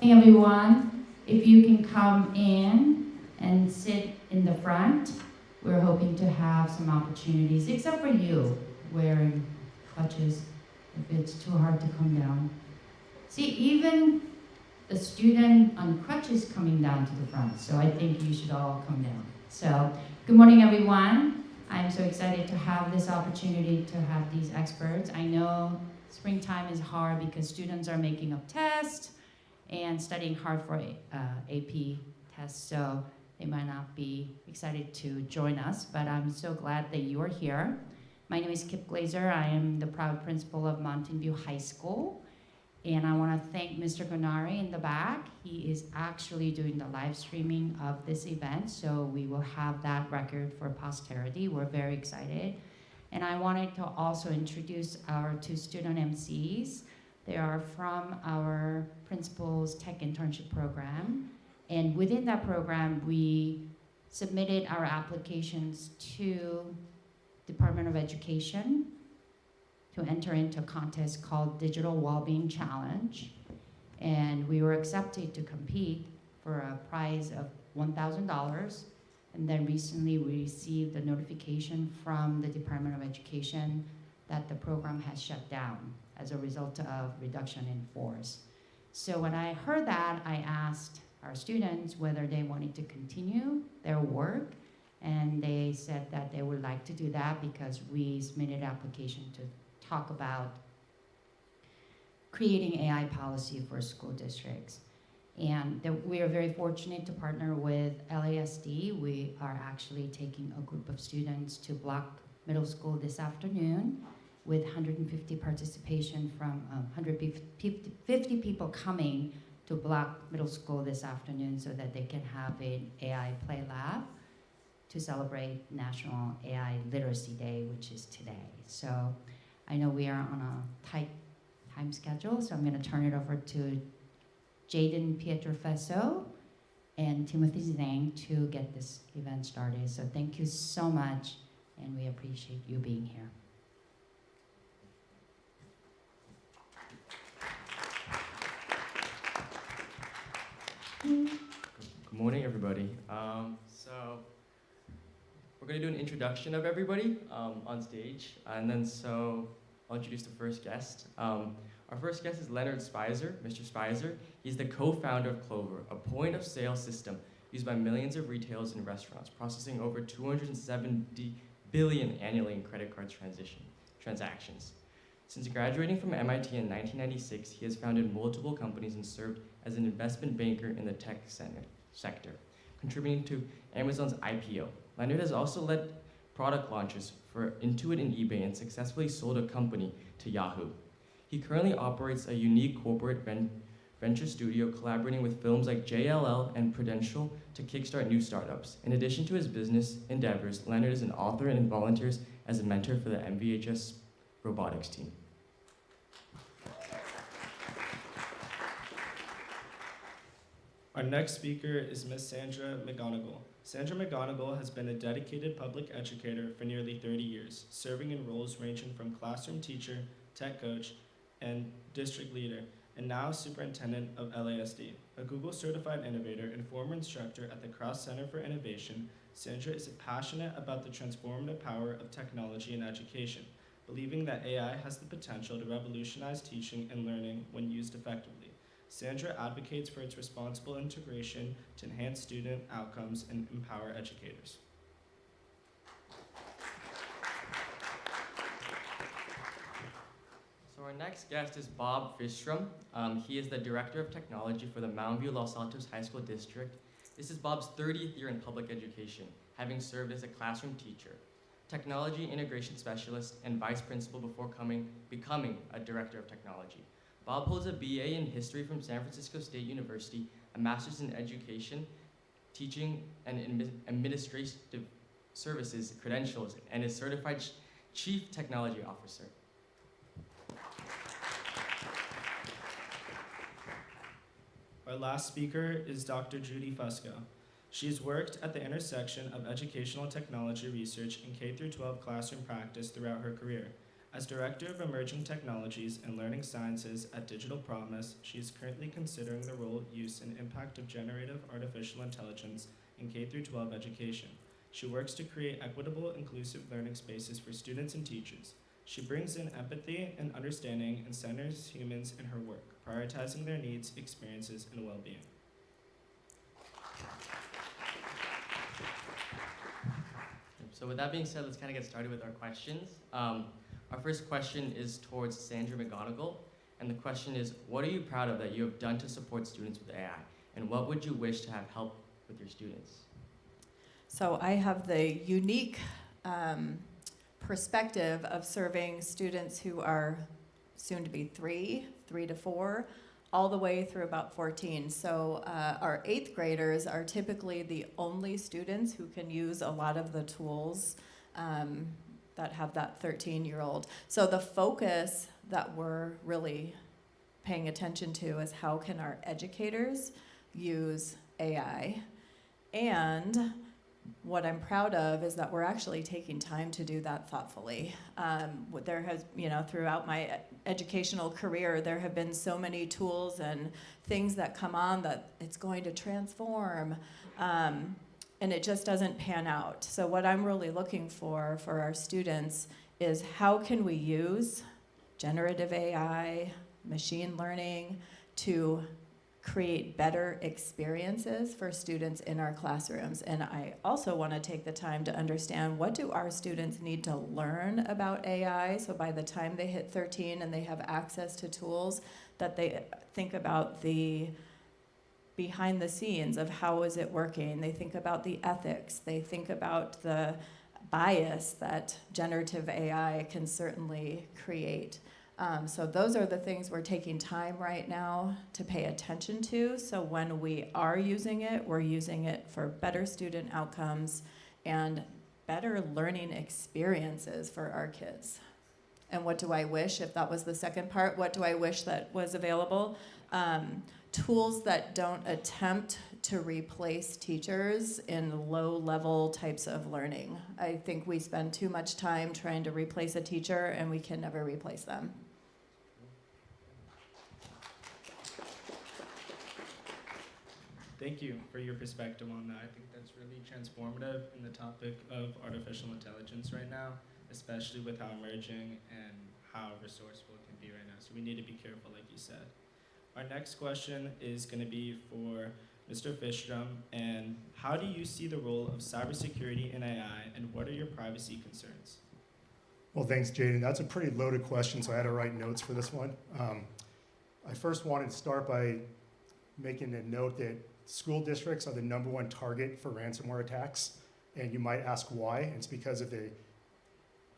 morning, everyone. If you can come in and sit in the front, we're hoping to have some opportunities, except for you, wearing crutches, if it's too hard to come down. See, even a student on crutches coming down to the front, so I think you should all come down. So, good morning, everyone. I'm so excited to have this opportunity to have these experts. I know springtime is hard because students are making up tests and studying hard for AP tests, so they might not be excited to join us, but I'm so glad that you are here. My name is Kip Glazer. I am the proud principal of Mountain View High School, and I want to thank Mr. Gonari in the back. He is actually doing the live streaming of this event, so we will have that record for posterity. We're very excited. And I wanted to also introduce our two student MCs. They are from our principal's tech internship program. And within that program, we submitted our applications to Department of Education to enter into a contest called Digital Wellbeing Challenge. And we were accepted to compete for a prize of $1,000. And then recently we received a notification from the Department of Education that the program has shut down as a result of reduction in force. So when I heard that, I asked our students whether they wanted to continue their work, and they said that they would like to do that because we submitted application to talk about creating AI policy for school districts. And we are very fortunate to partner with LASD. We are actually taking a group of students to Block Middle School this afternoon with 150 participation from 150 people coming to Block Middle School this afternoon so that they can have an AI play lab to celebrate National AI Literacy Day, which is today. So I know we are on a tight time schedule, so I'm going to turn it over to Jaden Pietrofesso and Timothy Zhang to get this event started. So thank you so much, and we appreciate you being here. Good morning, everybody. So we're going to do an introduction of everybody on stage, and then so I'll introduce the first guest. Our first guest is Leonard Spicer, Mr. Spicer. He's the co-founder of Clover, a point-of-sale system used by millions of retailers and restaurants, processing over 270 billion annually in credit card transactions. Since graduating from MIT in 1996, he has founded multiple companies and served as an investment banker in the tech sector, contributing to Amazon's IPO. Leonard has also led product launches for Intuit and eBay and successfully sold a company to Yahoo. He currently operates a unique corporate venture studio collaborating with firms like JLL and Prudential to kickstart new startups. In addition to his business endeavors, Leonard is an author and volunteers as a mentor for the MVHS robotics team. Our next speaker is Ms. Sandra McGonigal. Sandra McGonigal has been a dedicated public educator for nearly 30 years, serving in roles ranging from classroom teacher, tech coach, and district leader, and now superintendent of LASD. A Google-certified innovator and former instructor at the Cross Center for Innovation, Sandra is passionate about the transformative power of technology in education, believing that AI has the potential to revolutionize teaching and learning when used effectively. Sandra advocates for its responsible integration to enhance student outcomes and empower educators. So our next guest is Bob Fistrom. He is the Director of Technology for the Mountain View Los Altos High School District. This is Bob's 30th year in public education, having served as a classroom teacher, technology integration specialist, and vice principal before becoming a Director of Technology. Bob holds a BA in History from San Francisco State University, a Master's in Education, Teaching, and Administrative Services credentials, and is Certified Chief Technology Officer. Our last speaker is Dr. Judy Fusco. She has worked at the intersection of educational technology research and K-12 classroom practice throughout her career. As Director of Emerging Technologies and Learning Sciences at Digital Promise, she is currently considering the role, use, and impact of generative artificial intelligence in K-12 education. She works to create equitable, inclusive learning spaces for students and teachers. She brings in empathy and understanding and centers humans in her work, prioritizing their needs, experiences, and well-being. So with that being said, let's kind of get started with our questions. Our first question is towards Sandra McGonigal, and the question is, what are you proud of that you have done to support students with AI, and what would you wish to have help with your students? So I have the unique perspective of serving students who are soon to be 3 to 4, all the way through about 14. So our 8th graders are typically the only students who can use a lot of the tools that have that 13-year-old. So the focus that we're really paying attention to is how can our educators use AI. And what I'm proud of is that we're actually taking time to do that thoughtfully. There has, throughout my educational career, there have been so many tools and things that come on that it's going to transform, and it just doesn't pan out. So what I'm really looking for our students is how can we use generative AI, machine learning to create better experiences for students in our classrooms. And I also want to take the time to understand, what do our students need to learn about AI, so by the time they hit 13 and they have access to tools, that they think about the behind the scenes of how is it working. They think about the ethics. They think about the bias that generative AI can certainly create. So those are the things we're taking time right now to pay attention to. So when we are using it, we're using it for better student outcomes and better learning experiences for our kids. And what do I wish, if that was the second part, what do I wish that was available? Tools that don't attempt to replace teachers in low-level types of learning. I think we spend too much time trying to replace a teacher, and we can never replace them. Thank you for your perspective on that. I think that's really transformative in the topic of artificial intelligence right now, especially with how emerging and how resourceful it can be right now. So we need to be careful, like you said. Our next question is going to be for Mr. Fistrom, and how do you see the role of cybersecurity in AI, and what are your privacy concerns? Well, thanks, Jaden. That's a pretty loaded question, so I had to write notes for this one. I first wanted to start by making a note that school districts are the #1 target for ransomware attacks, and you might ask why. It's because of a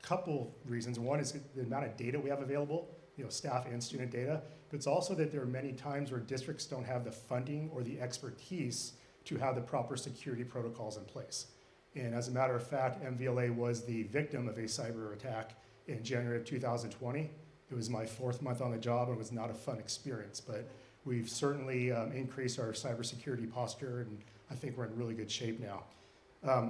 couple reasons. One is the amount of data we have available, staff and student data, but it's also that there are many times where districts don't have the funding or the expertise to have the proper security protocols in place. And as a matter of fact, MVLA was the victim of a cyber attack in January of 2020. It was my 4th month on the job, and it was not a fun experience, but we've certainly increased our cybersecurity posture, and I think we're in really good shape now.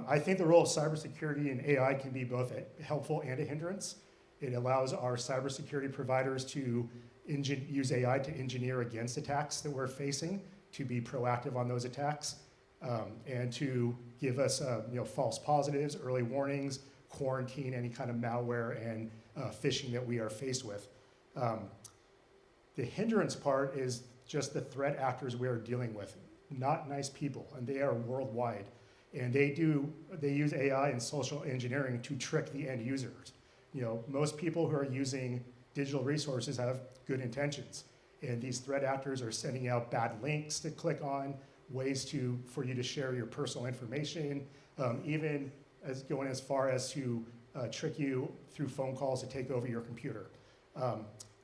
I think the role of cybersecurity and AI can be both helpful and a hindrance. It allows our cybersecurity providers to use AI to engineer against attacks that we're facing, to be proactive on those attacks, and to give us false positives, early warnings, quarantine any kind of malware and phishing that we are faced with. The hindrance part is just the threat actors we are dealing with. Not nice people, and they are worldwide. And they use AI and social engineering to trick the end users. Most people who are using digital resources have good intentions, and these threat actors are sending out bad links to click on, ways for you to share your personal information, even going as far as to trick you through phone calls to take over your computer.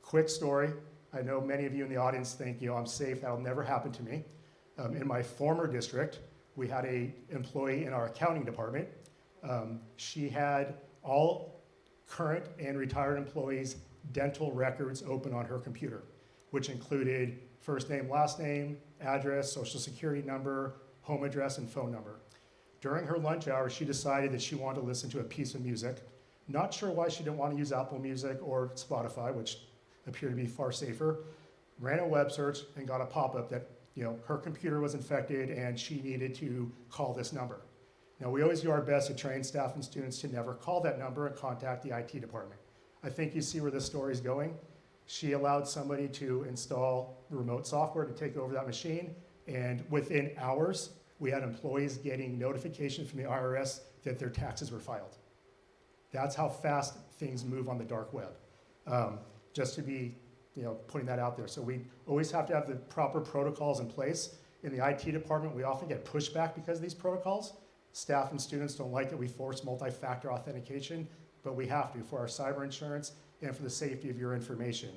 Quick story. I know many of you in the audience think, I'm safe, that'll never happen to me. In my former district, we had an employee in our accounting department. She had all current and retired employees' dental records open on her computer, which included first name, last name, address, social security number, home address, and phone number. During her lunch hour, she decided that she wanted to listen to a piece of music, Not sure why she didn't want to use Apple Music or Spotify, which appear to be far safer. Ran a web search and got a pop-up that her computer was infected and she needed to call this number. Now, we always do our best to train staff and students to never call that number and contact the IT department. I think you see where this story is going. She allowed somebody to install remote software to take over that machine, and within hours, we had employees getting notifications from the IRS that their taxes were filed. That's how fast things move on the dark web. Just to be, putting that out there. So we always have to have the proper protocols in place. In the IT department, we often get pushback because of these protocols. Staff and students don't like that we force multi-factor authentication, but we have to for our cyber insurance and for the safety of your information.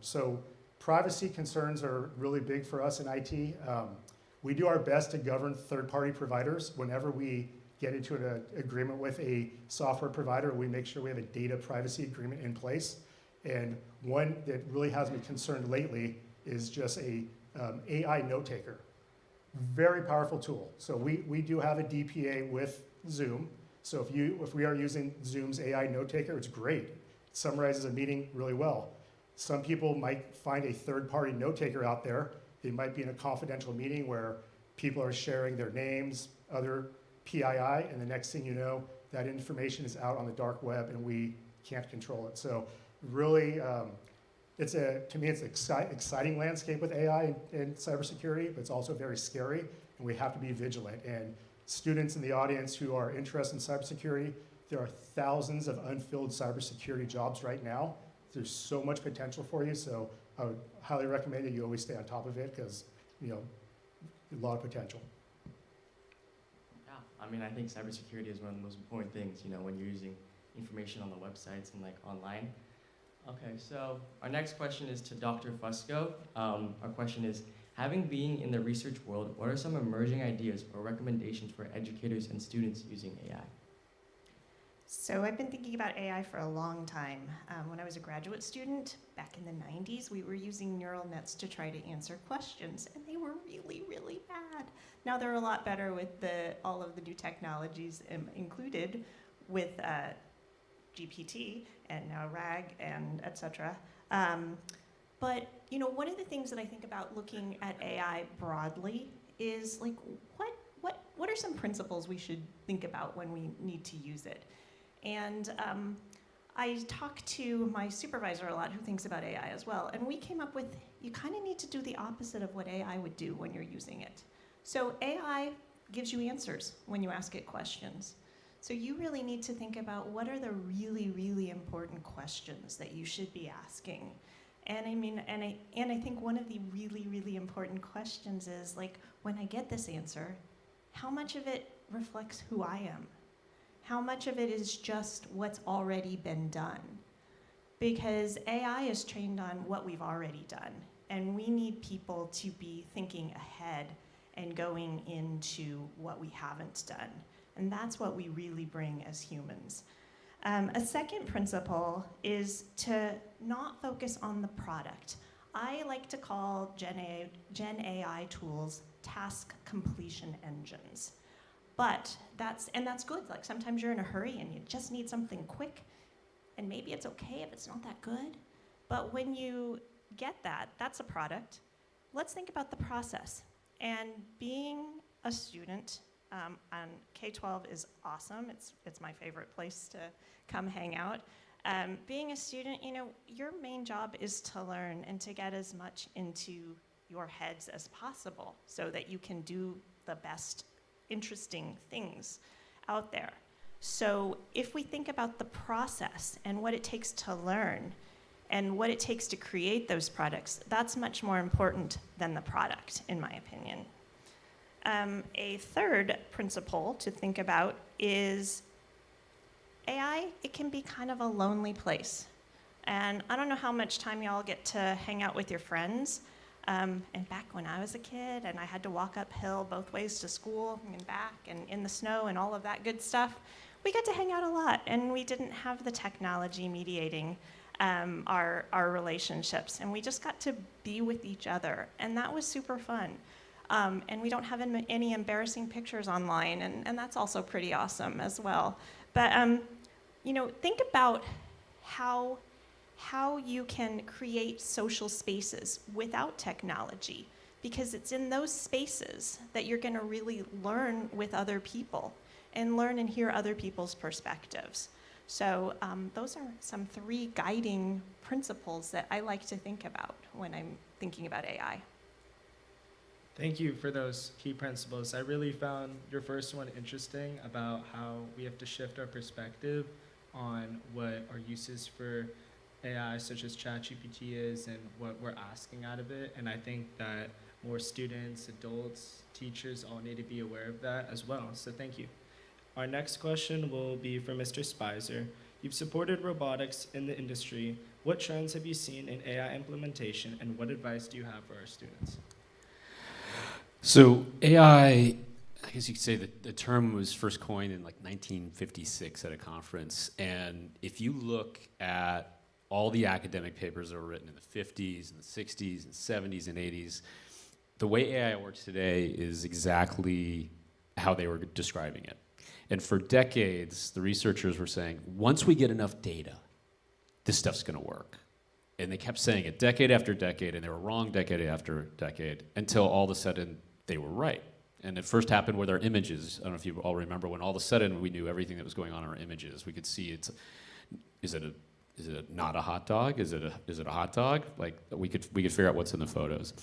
So privacy concerns are really big for us in IT. We do our best to govern third-party providers. Whenever we get into an agreement with a software provider, we make sure we have a data privacy agreement in place. And one that really has me concerned lately is just a AI note taker. Very powerful tool. So we do have a DPA with Zoom. So if we are using Zoom's AI note taker, it's great. It summarizes a meeting really well. Some people might find a third-party note taker out there. They might be in a confidential meeting where people are sharing their names, other PII, and the next thing you know, that information is out on the dark web and we can't control it. So really, to me, it's an exciting landscape with AI and cybersecurity, but it's also very scary, and we have to be vigilant. And students in the audience who are interested in cybersecurity, there are thousands of unfilled cybersecurity jobs right now. There's so much potential for you, so I would highly recommend that you always stay on top of it because, a lot of potential. Yeah, I mean, I think cybersecurity is one of the most important things, when you're using information on the websites and online. Okay, so our next question is to Dr. Fusco. Our question is, having been in the research world, what are some emerging ideas or recommendations for educators and students using AI? So I've been thinking about AI for a long time. When I was a graduate student back in the 90s, we were using neural nets to try to answer questions, and they were really, really bad. Now they're a lot better with all of the new technologies included with GPT and now RAG and et cetera. But one of the things that I think about looking at AI broadly is what are some principles we should think about when we need to use it? And I talk to my supervisor a lot who thinks about AI as well, and we came up with, you kind of need to do the opposite of what AI would do when you're using it. So AI gives you answers when you ask it questions. So you really need to think about what are the really, really important questions that you should be asking. And I think one of the really, really important questions is when I get this answer, how much of it reflects who I am? How much of it is just what's already been done? Because AI is trained on what we've already done, and we need people to be thinking ahead and going into what we haven't done. And that's what we really bring as humans. A second principle is to not focus on the product. I like to call Gen AI tools task completion engines. But that's good. Sometimes you're in a hurry and you just need something quick, and maybe it's okay if it's not that good. But when you get that, that's a product. Let's think about the process. And being a student on K-12 is awesome. It's my favorite place to come hang out. Being a student, your main job is to learn and to get as much into your heads as possible so that you can do the best interesting things out there. So if we think about the process and what it takes to learn and what it takes to create those products, that's much more important than the product, in my opinion. A third principle to think about is AI, it can be kind of a lonely place. And I don't know how much time y'all get to hang out with your friends. And back when I was a kid and I had to walk uphill both ways to school and back and in the snow and all of that good stuff, we got to hang out a lot, and we didn't have the technology mediating our relationships, and we just got to be with each other, and that was super fun. And we don't have any embarrassing pictures online, and that's also pretty awesome as well. But think about how you can create social spaces without technology, because it's in those spaces that you're going to really learn with other people and learn and hear other people's perspectives. So those are some 3 guiding principles that I like to think about when I'm thinking about AI. Thank you for those key principles. I really found your first one interesting about how we have to shift our perspective on what our uses for AI, such as ChatGPT, is and what we're asking out of it. And I think that more students, adults, teachers all need to be aware of that as well. So thank you. Our next question will be for Mr. Spicer. You've supported robotics in the industry. What trends have you seen in AI implementation, and what advice do you have for our students? So AI, I guess you could say that the term was first coined in like 1956 at a conference. And if you look at all the academic papers that were written in the 50s and the 60s and 70s and 80s, the way AI works today is exactly how they were describing it. And for decades, the researchers were saying, once we get enough data, this stuff's going to work. And they kept saying it decade after decade, and they were wrong decade after decade, until all of a sudden they were right. And it first happened with our images. I don't know if you all remember when all of a sudden we knew everything that was going on in our images. We could see is it not a hot dog? Is it a hot dog? Like we could figure out what's in the photos.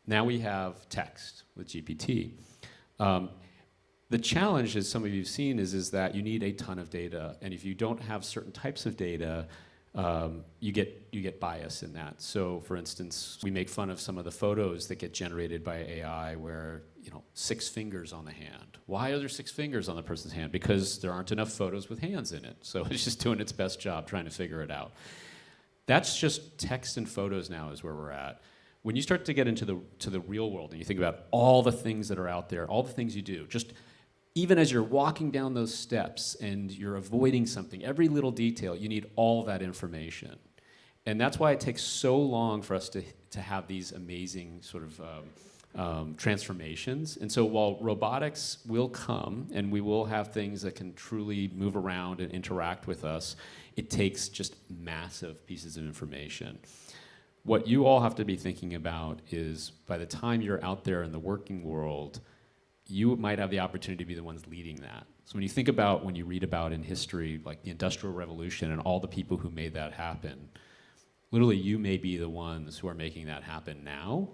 Now we have text with GPT. The challenge, as some of you have seen, is that you need a ton of data, and if you don't have certain types of data, you get bias in that. So, for instance, we make fun of some of the photos that get generated by AI, where 6 fingers on the hand. Why are there 6 fingers on the person's hand? Because there aren't enough photos with hands in it. So it's just doing its best job trying to figure it out. That's just text and photos now is where we're at. When you start to get into the real world and you think about all the things that are out there, all the things you do, just even as you're walking down those steps and you're avoiding something, every little detail, you need all that information. And that's why it takes so long for us to have these amazing sort of transformations. And so while robotics will come and we will have things that can truly move around and interact with us, it takes just massive pieces of information. What you all have to be thinking about is by the time you're out there in the working world, you might have the opportunity to be the ones leading that. So when you think about, when you read about in history, like the Industrial Revolution and all the people who made that happen, literally you may be the ones who are making that happen now.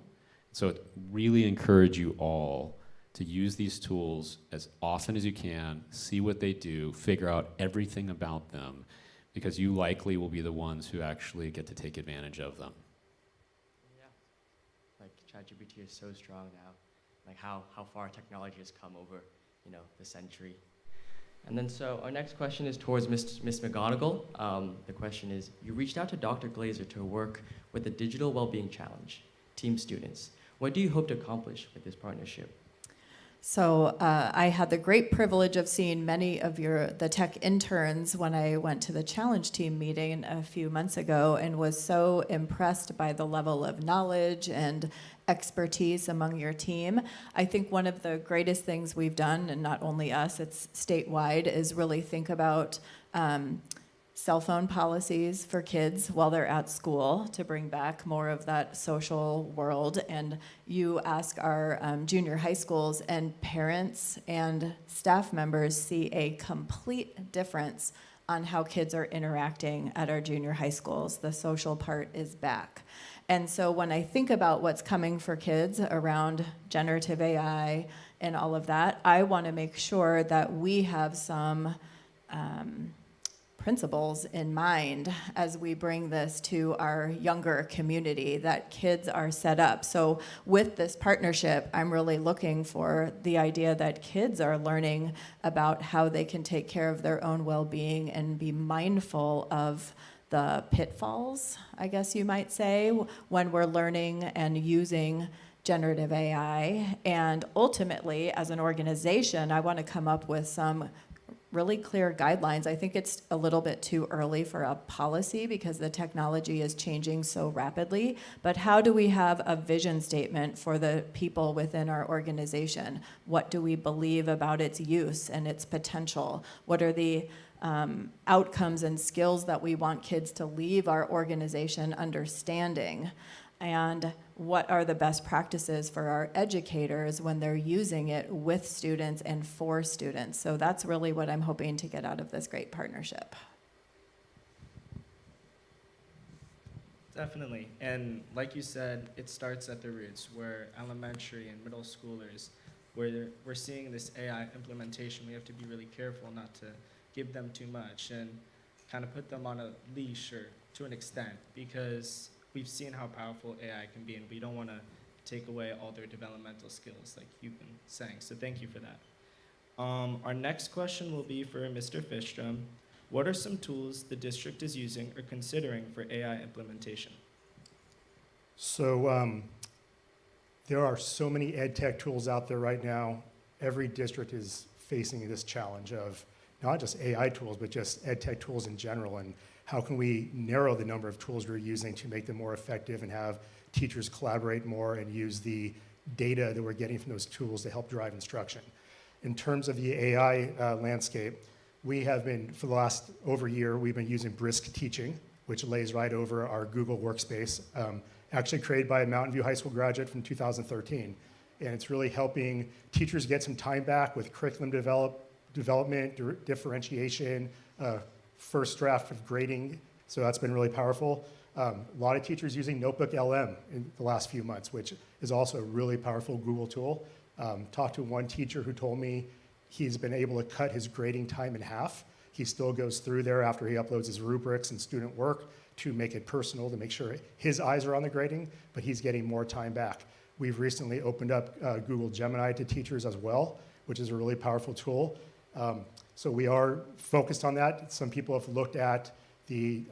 So I really encourage you all to use these tools as often as you can, see what they do, figure out everything about them, because you likely will be the ones who actually get to take advantage of them. Yeah, like ChatGPT is so strong now. Like how far technology has come over, the century. And then so our next question is towards Ms. McGonigal. The question is, you reached out to Dr. Glazer to work with the Digital Wellbeing Challenge Team students. What do you hope to accomplish with this partnership? So I had the great privilege of seeing many of the tech interns when I went to the challenge team meeting a few months ago, and was so impressed by the level of knowledge and expertise among your team. I think one of the greatest things we've done, and not only us, it's statewide, is really think about cell phone policies for kids while they're at school to bring back more of that social world. And you ask our junior high schools, and parents and staff members see a complete difference on how kids are interacting at our junior high schools. The social part is back. And so when I think about what's coming for kids around generative AI and all of that, I want to make sure that we have some principles in mind as we bring this to our younger community, that kids are set up. So with this partnership, I'm really looking for the idea that kids are learning about how they can take care of their own well-being and be mindful of the pitfalls, I guess you might say, when we're learning and using generative AI. And ultimately, as an organization, I want to come up with some really clear guidelines. I think it's a little bit too early for a policy because the technology is changing so rapidly, but how do we have a vision statement for the people within our organization? What do we believe about its use and its potential? What are the outcomes and skills that we want kids to leave our organization understanding, and what are the best practices for our educators when they're using it with students and for students. So that's really what I'm hoping to get out of this great partnership. Definitely. And like you said, it starts at the roots where elementary and middle schoolers, where we're seeing this AI implementation, we have to be really careful not to give them too much and kind of put them on a leash or to an extent, because we've seen how powerful AI can be, and we don't want to take away all their developmental skills like you've been saying. So thank you for that. Our next question will be for Mr. Fistrom. What are some tools the district is using or considering for AI implementation? So there are so many ed tech tools out there right now. Every district is facing this challenge of not just AI tools, but just ed tech tools in general. And how can we narrow the number of tools we're using to make them more effective and have teachers collaborate more and use the data that we're getting from those tools to help drive instruction. In terms of the AI landscape, we have been, for the last over a year, we've been using Brisk Teaching, which lays right over our Google Workspace, actually created by a Mountain View High School graduate from 2013. And it's really helping teachers get some time back with curriculum development, differentiation, first draft of grading. So that's been really powerful. A lot of teachers using Notebook LM in the last few months, which is also a really powerful Google tool. Talked to one teacher who told me he's been able to cut his grading time in half. He still goes through there after he uploads his rubrics and student work to make it personal, to make sure his eyes are on the grading, but he's getting more time back. We've recently opened up Google Gemini to teachers as well, which is a really powerful tool. So we are focused on that. Some people have looked at the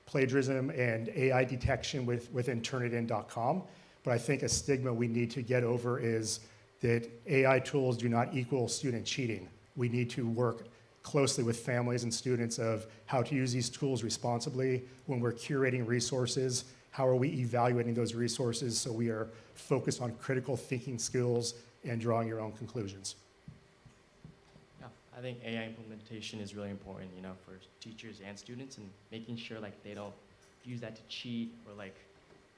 plagiarism and AI detection within Turnitin.com, but I think a stigma we need to get over is that AI tools do not equal student cheating. We need to work closely with families and students of how to use these tools responsibly. When we're curating resources, how are we evaluating those resources so we are focused on critical thinking skills and drawing your own conclusions. Yeah, I think AI implementation is really important, you know, for teachers and students, and making sure like they don't use that to cheat or like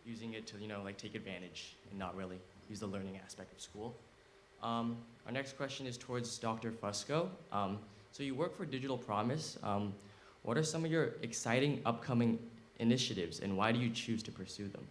using it to, you know, like take advantage and not really use the learning aspect of school. Our next question is towards Dr. Fusco. So you work for Digital Promise. What are some of your exciting upcoming initiatives, and why do you choose to pursue them?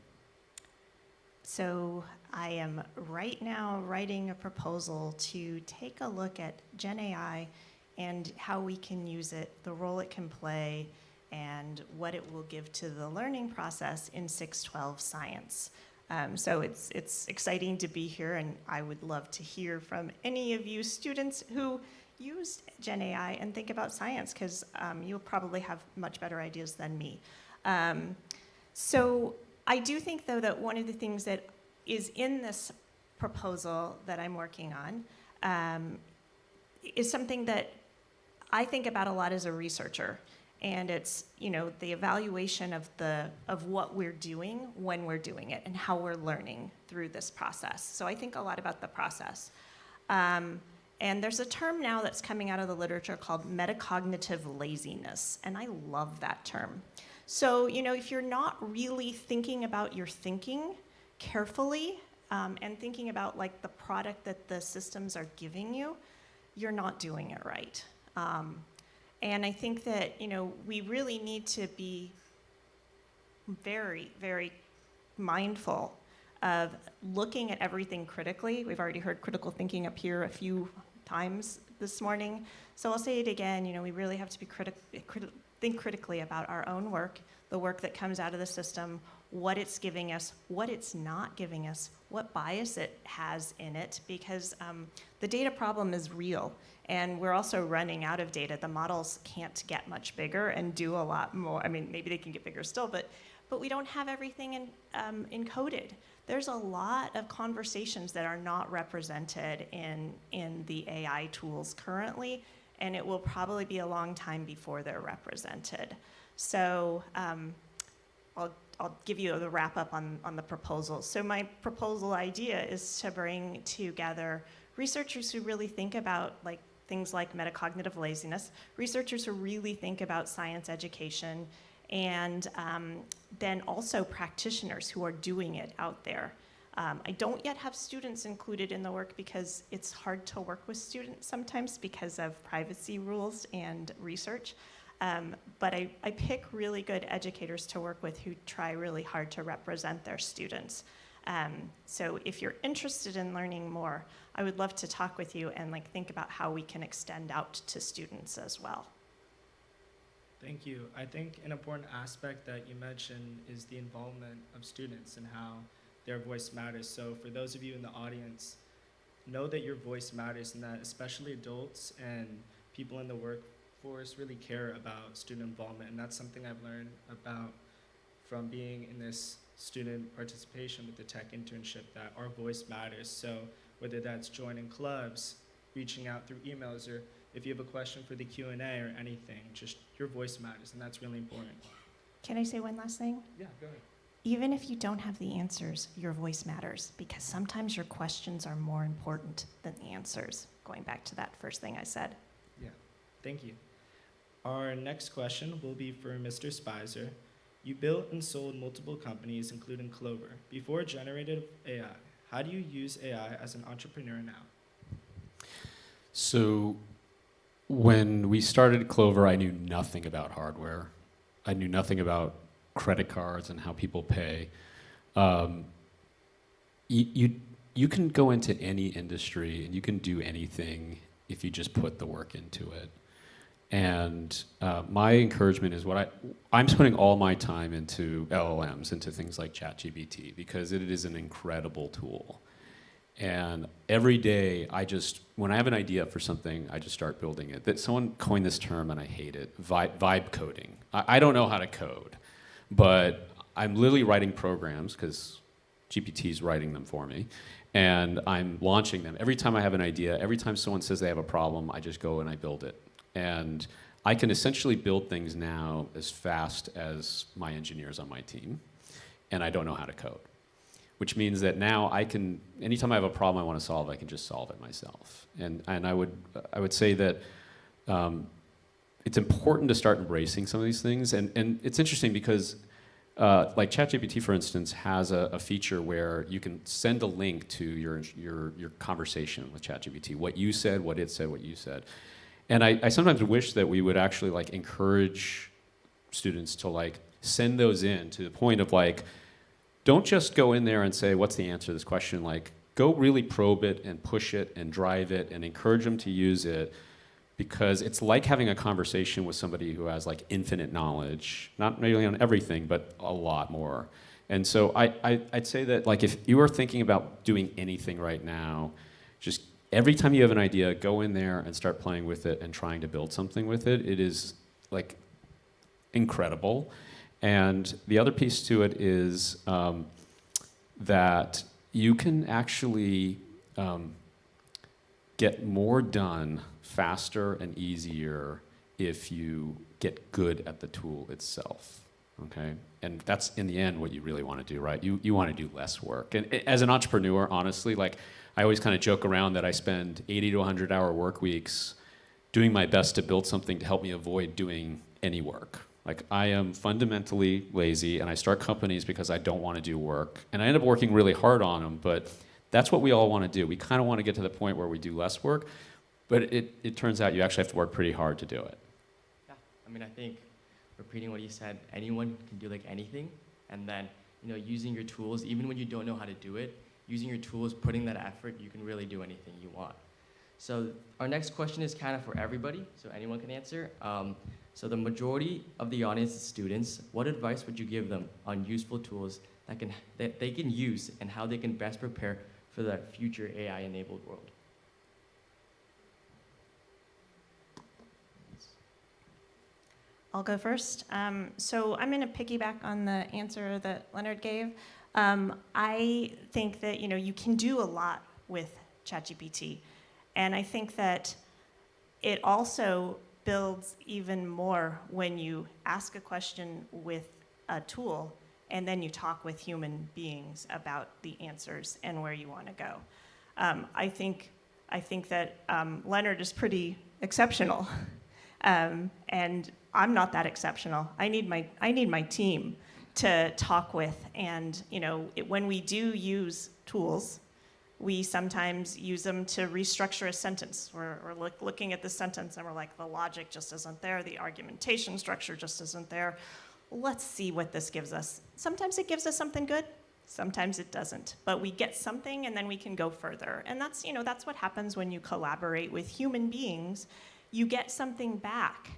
So I am right now writing a proposal to take a look at Gen AI and how we can use it, the role it can play, and what it will give to the learning process in 612 science. So it's exciting to be here, and I would love to hear from any of you students who used Gen AI and think about science, because you'll probably have much better ideas than me. So I do think, though, that one of the things that is in this proposal that I'm working on is something that I think about a lot as a researcher. And it's, you know, the evaluation of what we're doing when we're doing it and how we're learning through this process. So I think a lot about the process. And there's a term now that's coming out of the literature called metacognitive laziness, and I love that term. So, you know, if you're not really thinking about your thinking carefully and thinking about like the product that the systems are giving you, you're not doing it right. And I think that, you know, we really need to be very, very mindful of looking at everything critically. We've already heard critical thinking up here a few times this morning. So I'll say it again, you know, we really have to be think critically about our own work, the work that comes out of the system, what it's giving us, what it's not giving us, what bias it has in it, because the data problem is real. And we're also running out of data. The models can't get much bigger and do a lot more. I mean, maybe they can get bigger still, but we don't have everything encoded. There's a lot of conversations that are not represented in the AI tools currently, and it will probably be a long time before they're represented. So I'll give you the wrap up on the proposal. So my proposal idea is to bring together researchers who really think about like things like metacognitive laziness, researchers who really think about science education, and then also practitioners who are doing it out there. I don't yet have students included in the work because it's hard to work with students sometimes because of privacy rules and research. But I pick really good educators to work with who try really hard to represent their students. So if you're interested in learning more, I would love to talk with you and think about how we can extend out to students as well. Thank you. I think an important aspect that you mentioned is the involvement of students and how their voice matters. So for those of you in the audience, know that your voice matters and that especially adults and people in the workforce really care about student involvement. And that's something I've learned about from being in this student participation with the tech internship, that our voice matters. So whether that's joining clubs, reaching out through emails, or if you have a question for the Q&A or anything, just your voice matters, and that's really important. Can I say one last thing? Yeah, go ahead. Even if you don't have the answers, your voice matters, because sometimes your questions are more important than the answers, going back to that first thing I said. Yeah, thank you. Our next question will be for Mr. Spicer. You built and sold multiple companies, including Clover. Before generative AI, how do you use AI as an entrepreneur now? So when we started Clover, I knew nothing about hardware. I knew nothing about credit cards and how people pay. You can go into any industry and you can do anything if you just put the work into it. And my encouragement is I'm putting all my time into LLMs, into things like ChatGPT, because it is an incredible tool. And every day, when I have an idea for something, I just start building it. That someone coined this term, and I hate it, vibe coding. I don't know how to code, but I'm literally writing programs, because GPT is writing them for me, and I'm launching them. Every time I have an idea, every time someone says they have a problem, I just go and I build it. And I can essentially build things now as fast as my engineers on my team, and I don't know how to code. Which means that now anytime I have a problem I want to solve, I can just solve it myself. And I would say that it's important to start embracing some of these things. And it's interesting because like ChatGPT, for instance, has a feature where you can send a link to your conversation with ChatGPT, what you said, what it said, what you said. And I sometimes wish that we would actually encourage students to send those in to the point of don't just go in there and say, what's the answer to this question? Go really probe it and push it and drive it and encourage them to use it, because it's like having a conversation with somebody who has infinite knowledge, not really on everything, but a lot more. And so I'd say that if you are thinking about doing anything right now, just every time you have an idea, go in there and start playing with it and trying to build something with it. It is incredible. And the other piece to it is that you can actually get more done faster and easier if you get good at the tool itself, okay? And that's, in the end, what you really want to do, right? You want to do less work. And as an entrepreneur, honestly, I always kind of joke around that I spend 80 to 100-hour work weeks doing my best to build something to help me avoid doing any work. I am fundamentally lazy, and I start companies because I don't want to do work. And I end up working really hard on them, but that's what we all want to do. We kind of want to get to the point where we do less work, but it turns out you actually have to work pretty hard to do it. Yeah, I think repeating what you said, anyone can do anything, and then using your tools, even when you don't know how to do it, using your tools, putting that effort, you can really do anything you want. So our next question is kind of for everybody, so anyone can answer. So the majority of the audience is students. What advice would you give them on useful tools that they can use and how they can best prepare for the future AI-enabled world? I'll go first. So I'm going to piggyback on the answer that Leonard gave. I think that you can do a lot with ChatGPT, and I think that it also builds even more when you ask a question with a tool and then you talk with human beings about the answers and where you want to go. I think I think that Leonard is pretty exceptional, and I'm not that exceptional. I need my team to talk with, and when we do use tools, we sometimes use them to restructure a sentence. We're looking at the sentence and we're like, the logic just isn't there, the argumentation structure just isn't there. Let's see what this gives us. Sometimes it gives us something good, sometimes it doesn't. But we get something and then we can go further. And that's what happens when you collaborate with human beings. You get something back.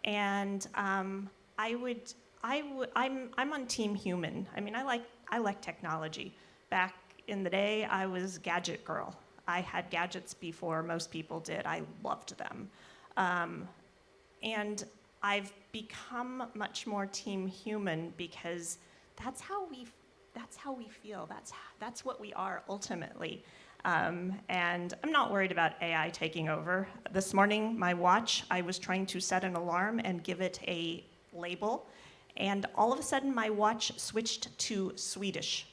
And I'm on Team Human. I mean, I like technology. Back in the day, I was gadget girl. I had gadgets before most people did. I loved them. And I've become much more Team Human because that's how we feel. That's what we are ultimately. And I'm not worried about AI taking over. This morning, my watch, I was trying to set an alarm and give it a label, and all of a sudden my watch switched to Swedish.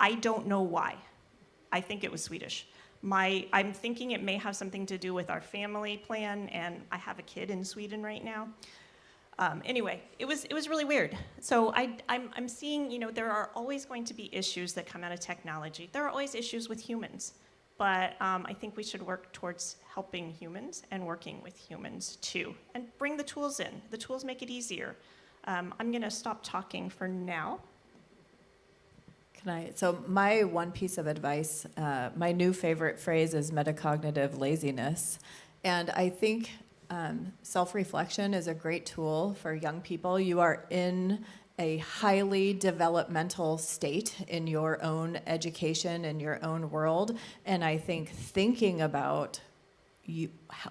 I don't know why. I think it was Swedish. I'm thinking it may have something to do with our family plan, and I have a kid in Sweden right now. Anyway, it was really weird. So I'm seeing, there are always going to be issues that come out of technology. There are always issues with humans, but I think we should work towards helping humans and working with humans too, and bring the tools in. The tools make it easier. I'm gonna stop talking for now. So my one piece of advice, my new favorite phrase is metacognitive laziness. And I think self-reflection is a great tool for young people. You are in a highly developmental state in your own education, in your own world. And I think thinking about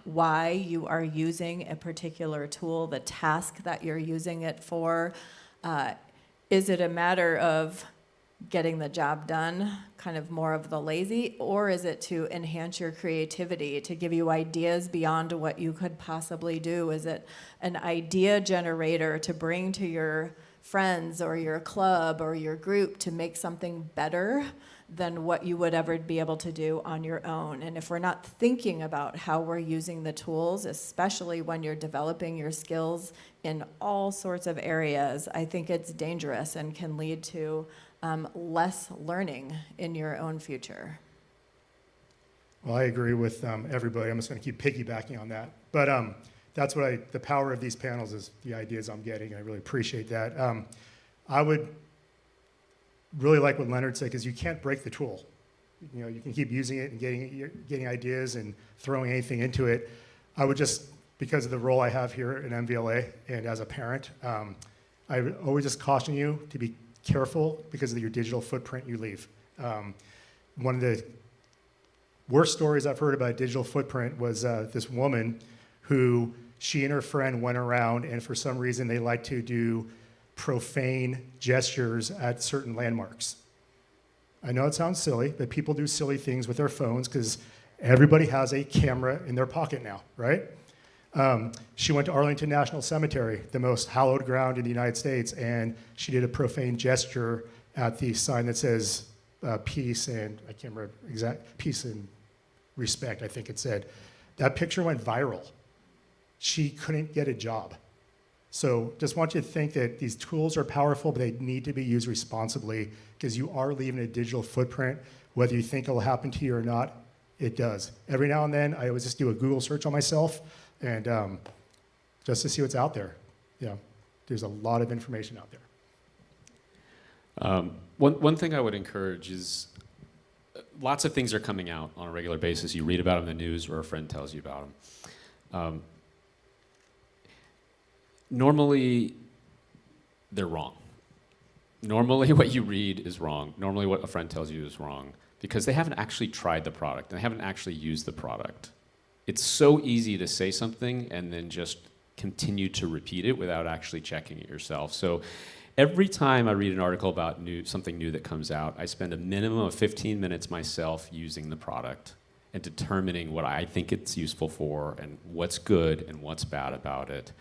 why you are using a particular tool, the task that you're using it for, is it a matter of getting the job done, kind of more of the lazy, or is it to enhance your creativity, to give you ideas beyond what you could possibly do? Is it an idea generator to bring to your friends or your club or your group to make something better than what you would ever be able to do on your own? And if we're not thinking about how we're using the tools, especially when you're developing your skills in all sorts of areas, I think it's dangerous and can lead to less learning in your own future. Well, I agree with everybody. I'm just going to keep piggybacking on that. But that's what the power of these panels is the ideas I'm getting. I really appreciate that. I would really like what Leonard said, because you can't break the tool. You can keep using it and getting ideas and throwing anything into it. I would just, because of the role I have here in MVLA and as a parent, I would always just caution you to be careful because of your digital footprint you leave. One of the worst stories I've heard about digital footprint was this woman who, she and her friend went around, and for some reason they like to do profane gestures at certain landmarks. I know it sounds silly, but people do silly things with their phones because everybody has a camera in their pocket now, right? She went to Arlington National Cemetery, the most hallowed ground in the United States, and she did a profane gesture at the sign that says peace and, I can't remember exact, peace and respect, I think it said. That picture went viral. She couldn't get a job. So just want you to think that these tools are powerful, but they need to be used responsibly, because you are leaving a digital footprint. Whether you think it'll happen to you or not, it does. Every now and then, I always just do a Google search on myself, and just to see what's out there. There's a lot of information out there. One thing I would encourage is lots of things are coming out on a regular basis. You read about them in the news, or a friend tells you about them. Normally, they're wrong. Normally, what you read is wrong. Normally, what a friend tells you is wrong, because they haven't actually tried the product, and they haven't actually used the product. It's so easy to say something and then just continue to repeat it without actually checking it yourself. So every time I read an article about something new that comes out, I spend a minimum of 15 minutes myself using the product and determining what I think it's useful for and what's good and what's bad about it.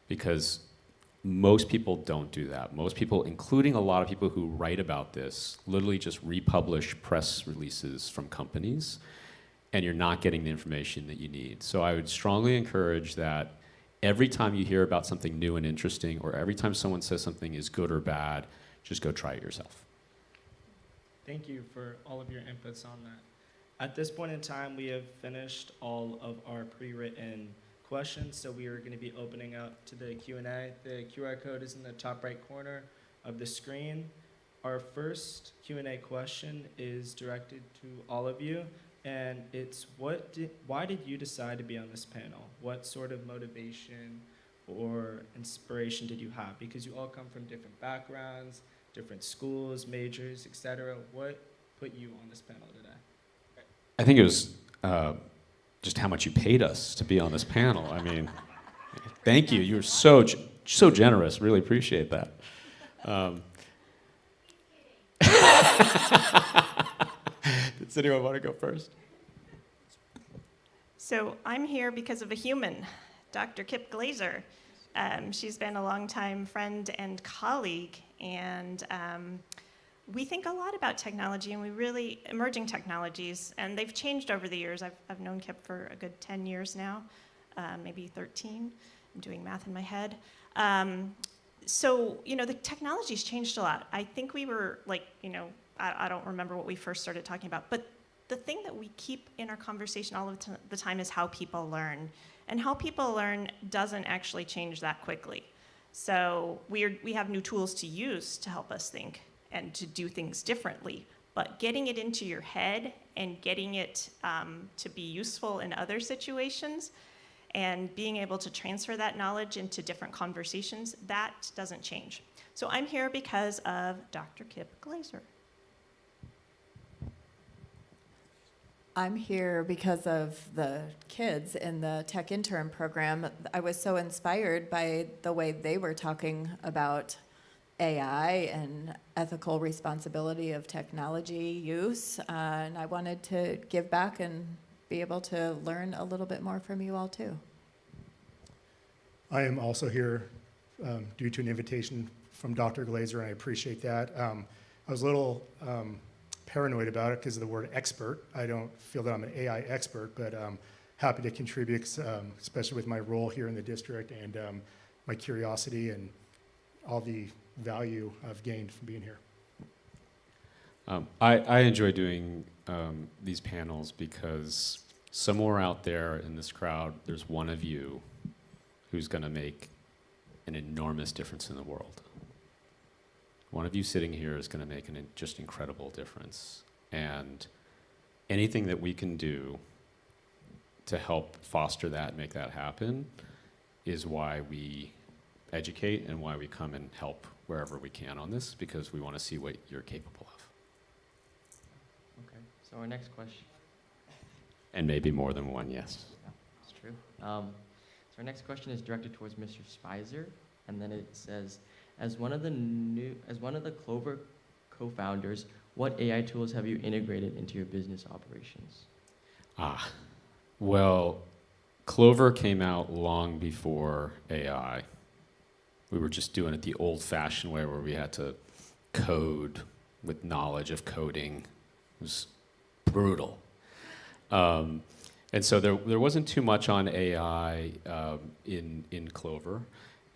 Because most people don't do that. Most people, including a lot of people who write about this, literally just republish press releases from companies. and you're not getting the information that you need. So I would strongly encourage that every time you hear about something new and interesting, or every time someone says something is good or bad, just go try it yourself. Thank you for all of your inputs on that. At this point in time, we have finished all of our pre-written questions, so we are going to be opening up to the Q&A. The QR code is in the top right corner of the screen. Our first Q&A question is directed to all of you, and it's why did you decide to be on this panel? What sort of motivation or inspiration did you have? Because you all come from different backgrounds, different schools, majors, etc. What put you on this panel today? I think it was just how much you paid us to be on this panel. I mean, thank you. You were so generous. Really appreciate that. Does anyone want to go first? So I'm here because of a human, Dr. Kip Glaser. She's been a longtime friend and colleague, and we think a lot about technology, and we really, emerging technologies, and they've changed over the years. I've known Kip for a good 10 years now, maybe 13. I'm doing math in my head. So, the technology's changed a lot. I think we were I don't remember what we first started talking about, but the thing that we keep in our conversation all of the time is how people learn. And how people learn doesn't actually change that quickly. So we have new tools to use to help us think and to do things differently. But getting it into your head and getting it to be useful in other situations and being able to transfer that knowledge into different conversations, that doesn't change. So I'm here because of Dr. Kip Glaser. I'm here because of the kids in the Tech Intern program. I was so inspired by the way they were talking about AI and ethical responsibility of technology use, and I wanted to give back and be able to learn a little bit more from you all too. I am also here due to an invitation from Dr. Glaser, and I appreciate that. I was a little paranoid about it because of the word expert. I don't feel that I'm an AI expert, but happy to contribute, especially with my role here in the district and my curiosity and all the value I've gained from being here. I enjoy doing these panels because somewhere out there in this crowd, there's one of you who's going to make an enormous difference in the world. One of you sitting here is going to make an just incredible difference. And anything that we can do to help foster that, make that happen, is why we educate and why we come and help wherever we can on this, because we want to see what you're capable of. Okay, so our next question. And maybe more than one, yes. Yeah, it's true. So our next question is directed towards Mr. Spicer, and then it says, as one of the Clover co-founders, what AI tools have you integrated into your business operations? Well, Clover came out long before AI. We were just doing it the old-fashioned way where we had to code with knowledge of coding. It was brutal. And so there wasn't too much on AI in Clover.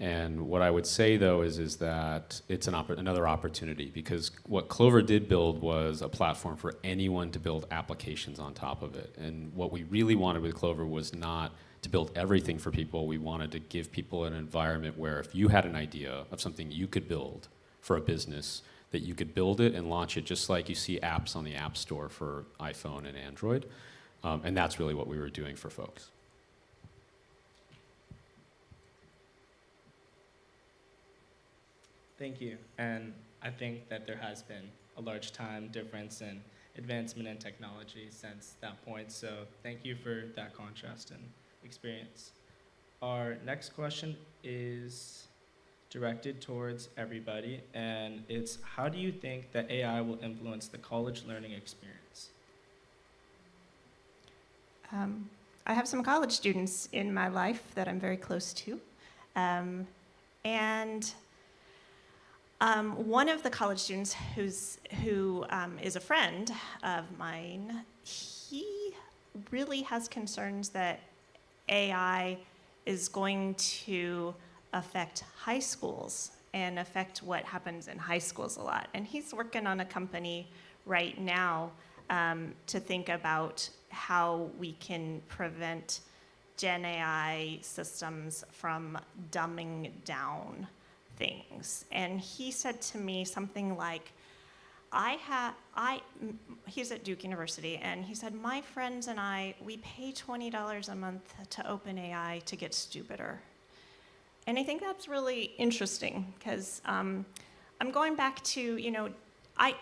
And what I would say, though, is that it's another opportunity, because what Clover did build was a platform for anyone to build applications on top of it. And what we really wanted with Clover was not to build everything for people. We wanted to give people an environment where if you had an idea of something you could build for a business, that you could build it and launch it just like you see apps on the App Store for iPhone and Android. And that's really what we were doing for folks. Thank you. And I think that there has been a large time difference in advancement in technology since that point. So thank you for that contrast and experience. Our next question is directed towards everybody, and it's, how do you think that AI will influence the college learning experience? I have some college students in my life that I'm very close to. One of the college students who is a friend of mine, he really has concerns that AI is going to affect high schools and affect what happens in high schools a lot. And he's working on a company right now to think about how we can prevent Gen AI systems from dumbing down things. And he said to me something like, he's at Duke University, and he said, my friends and I, we pay $20 a month to OpenAI to get stupider. And I think that's really interesting, because I'm going back to, you know, I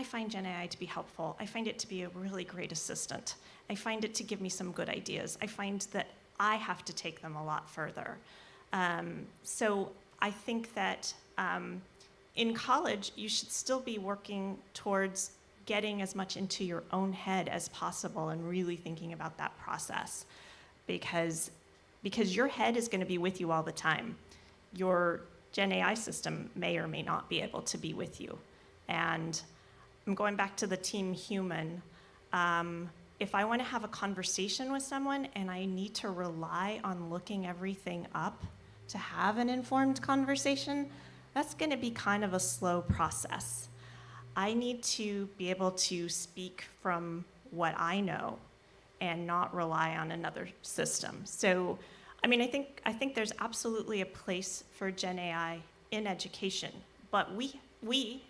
find Gen AI to be helpful. I find it to be a really great assistant. I find it to give me some good ideas. I find that I have to take them a lot further. So I think that in college, you should still be working towards getting as much into your own head as possible and really thinking about that process, because your head is going to be with you all the time. Your Gen AI system may or may not be able to be with you. And I'm going back to the team human. If I want to have a conversation with someone and I need to rely on looking everything up to have an informed conversation, that's going to be kind of a slow process. I need to be able to speak from what I know and not rely on another system. So, I mean, I think there's absolutely a place for Gen AI in education, but we,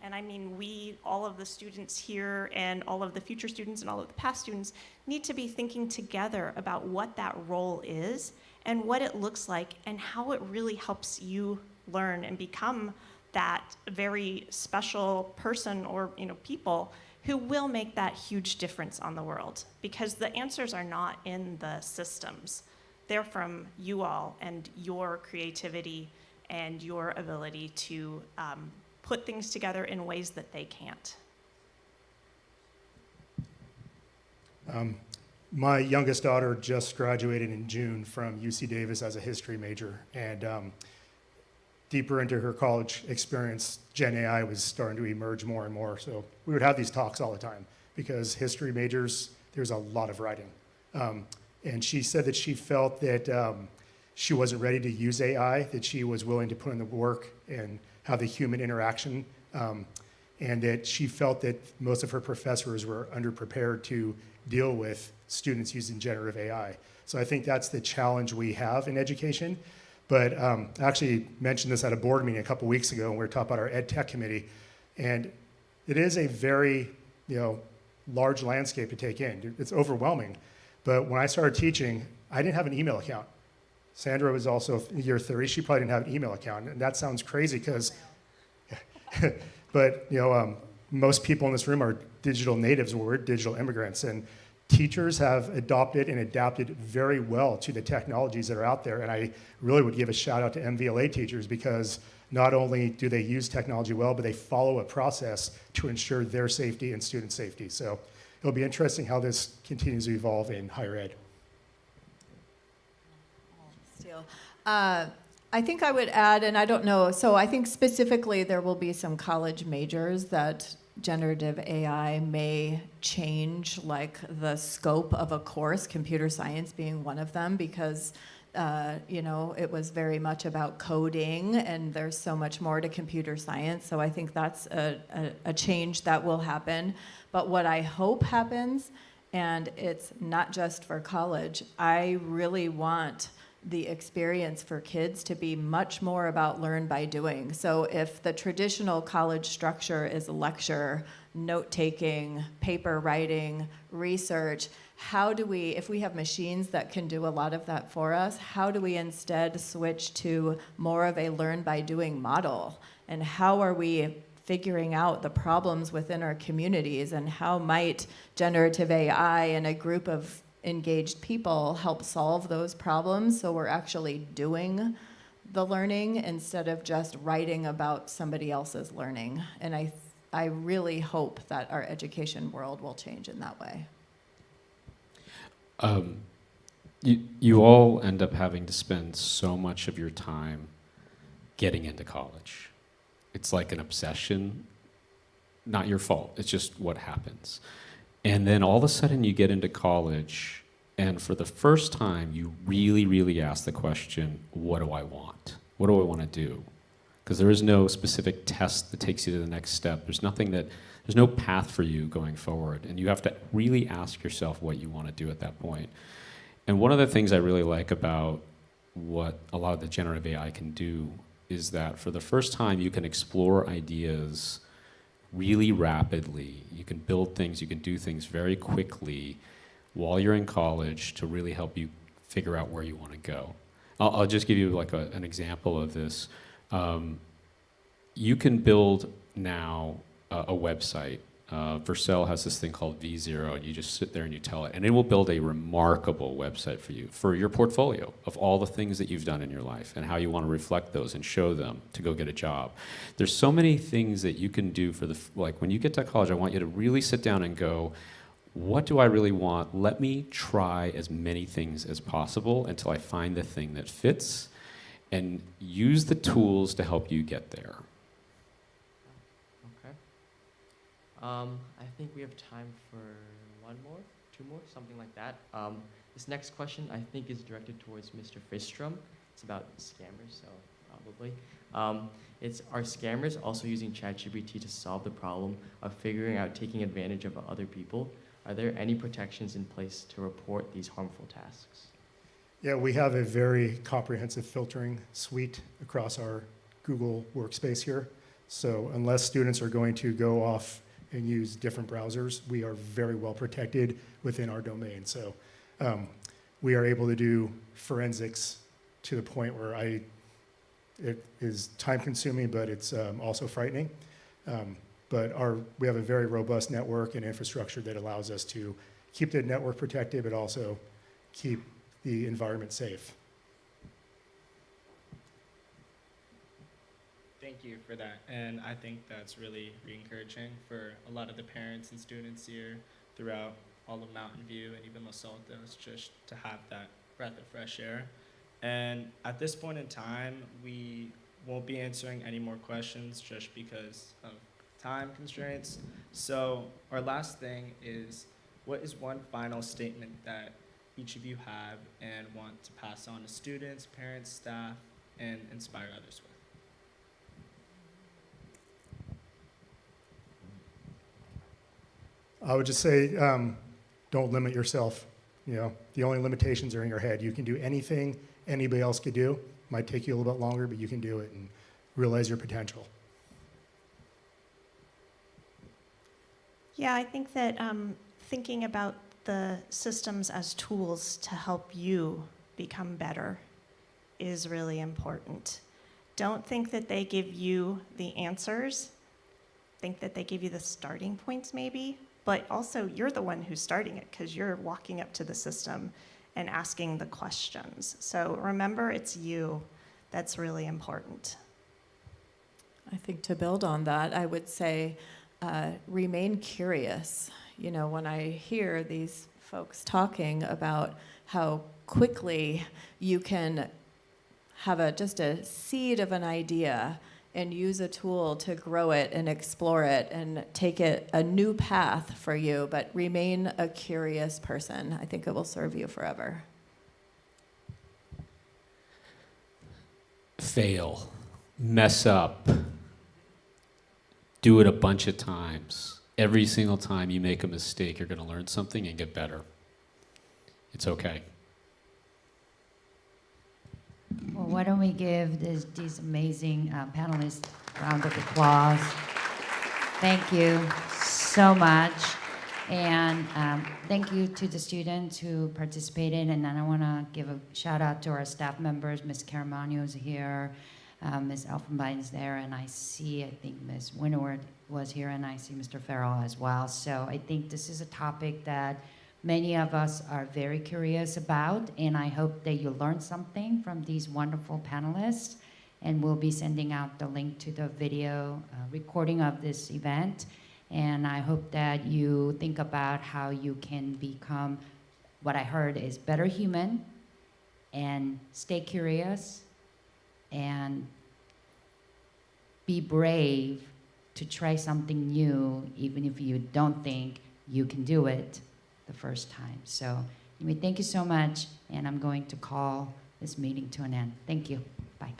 and I mean we, all of the students here and all of the future students and all of the past students, need to be thinking together about what that role is and what it looks like and how it really helps you learn and become that very special person or, you know, people who will make that huge difference on the world. Because the answers are not in the systems. They're from you all and your creativity and your ability to put things together in ways that they can't. My youngest daughter just graduated in June from UC Davis as a history major, and deeper into her college experience, Gen AI was starting to emerge more and more. So we would have these talks all the time because history majors, there's a lot of writing. And she said that she felt that she wasn't ready to use AI, that she was willing to put in the work and have the human interaction, and that she felt that most of her professors were underprepared to deal with students using generative AI. So I think that's the challenge we have in education. But I actually mentioned this at a board meeting a couple weeks ago, and we were talking about our ed tech committee, and it is a very, large landscape to take in. It's overwhelming. But when I started teaching, I didn't have an email account. Sandra was also in year 30. She probably didn't have an email account, and that sounds crazy because, but most people in this room are digital natives, or we're digital immigrants, and teachers have adopted and adapted very well to the technologies that are out there. And I really would give a shout out to MVLA teachers, because not only do they use technology well, but they follow a process to ensure their safety and student safety. So it'll be interesting how this continues to evolve in higher ed. I think I would add, and I don't know, so I think specifically there will be some college majors that generative AI may change, like the scope of a course, computer science being one of them, because it was very much about coding, and there's so much more to computer science. So I think that's a change that will happen. But what I hope happens, and it's not just for college, I really want the experience for kids to be much more about learn by doing. So if the traditional college structure is lecture, note-taking, paper writing, research, how do we, if we have machines that can do a lot of that for us, how do we instead switch to more of a learn by doing model? And how are we figuring out the problems within our communities, and how might generative AI and a group of engaged people help solve those problems, so we're actually doing the learning instead of just writing about somebody else's learning. And I really hope that our education world will change in that way. You all end up having to spend so much of your time getting into college. It's like an obsession. Not your fault. It's just what happens. And then all of a sudden you get into college, and for the first time, you really, really ask the question, what do I want? What do I want to do? Because there is no specific test that takes you to the next step. There's no path for you going forward. And you have to really ask yourself what you want to do at that point. And one of the things I really like about what a lot of the generative AI can do is that for the first time, you can explore ideas really rapidly. You can build things, you can do things very quickly while you're in college to really help you figure out where you want to go. I'll just give you like an example of this. You can build now a website. Vercel has this thing called V0, and you just sit there and you tell it, and it will build a remarkable website for you, for your portfolio of all the things that you've done in your life and how you want to reflect those and show them to go get a job. There's so many things that you can do for like when you get to college, I want you to really sit down and go, what do I really want? Let me try as many things as possible until I find the thing that fits, and use the tools to help you get there. Okay. I think we have time for one more, two more, something like that. This next question I think is directed towards Mr. Fistrom. It's about scammers, so probably. Are scammers also using ChatGPT to solve the problem of figuring out taking advantage of other people? Are there any protections in place to report these harmful tasks? Yeah, we have a very comprehensive filtering suite across our Google workspace here. So unless students are going to go off and use different browsers, we are very well protected within our domain. So we are able to do forensics to the point where it is time consuming, but it's also frightening. But we have a very robust network and infrastructure that allows us to keep the network protected, but also keep the environment safe. Thank you for that. And I think that's really encouraging for a lot of the parents and students here throughout all of Mountain View and even Los Altos, just to have that breath of fresh air. And at this point in time, we won't be answering any more questions just because of time constraints. So our last thing is, what is one final statement that each of you have and want to pass on to students, parents, staff, and inspire others with? I would just say, don't limit yourself. You know, the only limitations are in your head. You can do anything anybody else could do. Might take you a little bit longer, but you can do it and realize your potential. Yeah, I think that thinking about the systems as tools to help you become better is really important. Don't think that they give you the answers. Think that they give you the starting points maybe, but also you're the one who's starting it because you're walking up to the system and asking the questions. So remember, it's you that's really important. I think to build on that, I would say remain curious. You know, when I hear these folks talking about how quickly you can have just a seed of an idea and use a tool to grow it and explore it and take it a new path for you, but remain a curious person. I think it will serve you forever. Fail, mess up, do it a bunch of times. Every single time you make a mistake, you're going to learn something and get better. It's okay. Well, why don't we give these amazing panelists a round of applause. Thank you so much. And thank you to the students who participated. And then I want to give a shout out to our staff members. Ms. Caramagno is here. Ms. Elfenbein is there. And I think Ms. Winward was here. And I see Mr. Farrell as well. So I think this is a topic that many of us are very curious about. And I hope that you learned something from these wonderful panelists. And we'll be sending out the link to the video recording of this event. And I hope that you think about how you can become, what I heard is better human, and stay curious, and be brave to try something new, even if you don't think you can do it the first time. So anyway, thank you so much, and I'm going to call this meeting to an end. Thank you. Bye.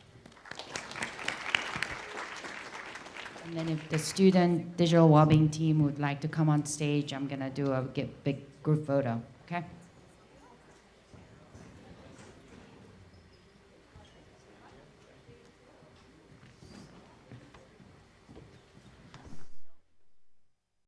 And then if the student digital wellbeing team would like to come on stage, I'm gonna do a big group photo, okay?